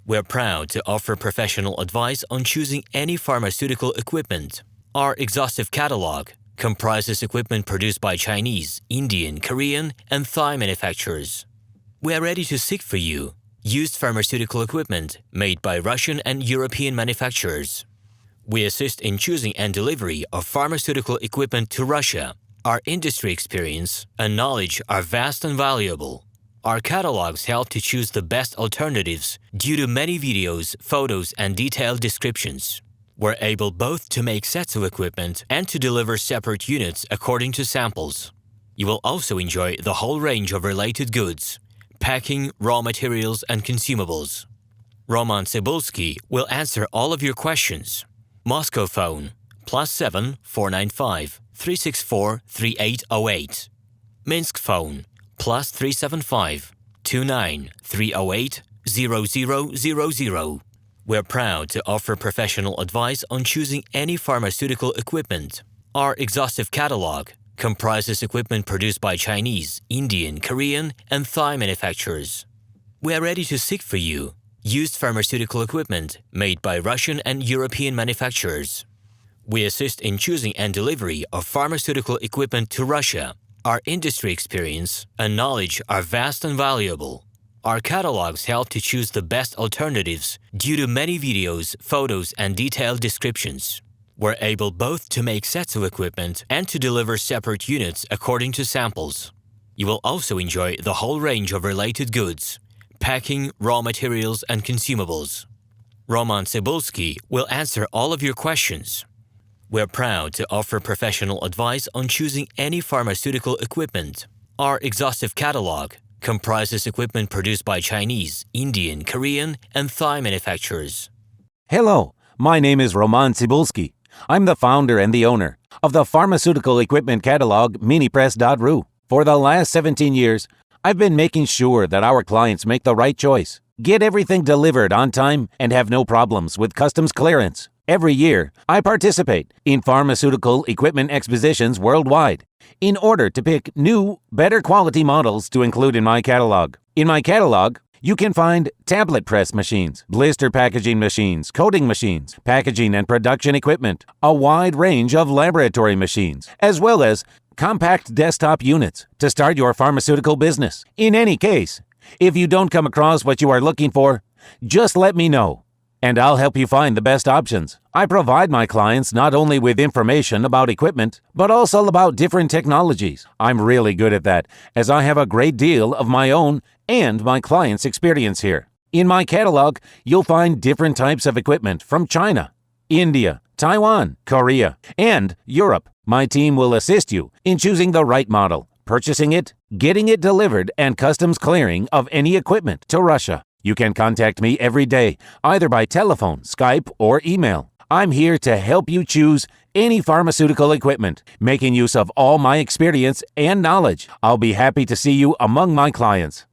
We're proud to offer professional advice on choosing any pharmaceutical equipment. Our exhaustive catalog comprises equipment produced by Chinese, Indian, Korean, and Thai manufacturers. We are ready to seek for you used pharmaceutical equipment made by Russian and European manufacturers. We assist in choosing and delivery of pharmaceutical equipment to Russia. Our industry experience and knowledge are vast and valuable. Our catalogs help to choose the best alternatives due to many videos, photos, and detailed descriptions. We're able both to make sets of equipment and to deliver separate units according to samples. You will also enjoy the whole range of related goods, packing, raw materials, and consumables. RomanTsibulsky will answer all of your questions. Moscow phone +7 495 364 3808. Minsk phone +375 29 308 0000. We're proud to offer professional advice on choosing any pharmaceutical equipment. Our exhaustive catalog comprises equipment produced by Chinese, Indian, Korean, and Thai manufacturers. We are ready to seek for you used pharmaceutical equipment made by Russian and European manufacturers. We assist in choosing and delivery of pharmaceutical equipment to Russia. Our industry experience and knowledge are vast and valuable. Our catalogs help to choose the best alternatives due to many videos, photos, and detailed descriptions. We're able both to make sets of equipment and to deliver separate units according to samples. You will also enjoy the whole range of related goods, packing, raw materials, and consumables. RomanTsibulsky will answer all of your questions. We're proud to offer professional advice on choosing any pharmaceutical equipment. Our exhaustive catalog comprises equipment produced by Chinese, Indian, Korean, and Thai manufacturers. Hello, my name is RomanTsibulsky. I'm the founder and the owner of the pharmaceutical equipment catalog Minipress.ru. For the last 17 years, I've been making sure that our clients make the right choice, get everything delivered on time, and have no problems with customs clearance. Every year, I participate in pharmaceutical equipment expositions worldwide in order to pick new, better quality models to include in my catalog. In my catalog, you can find tablet press machines, blister packaging machines, coating machines, packaging and production equipment, a wide range of laboratory machines, as well as compact desktop units to start your pharmaceutical business. In any case, if you don't come across what you are looking for, just let me know, and I'll help you find the best options. I provide my clients not only with information about equipment, but also about different technologies. I'm really good at that, as I have a great deal of my own and my clients' experience here. In my catalog, you'll find different types of equipment from China, India, Taiwan, Korea, and Europe. My team will assist you in choosing the right model, purchasing it, getting it delivered, and customs clearing of any equipment to Russia. You can contact me every day, either by telephone, Skype, or email. I'm here to help you choose any pharmaceutical equipment, making use of all my experience and knowledge. I'll be happy to see you among my clients.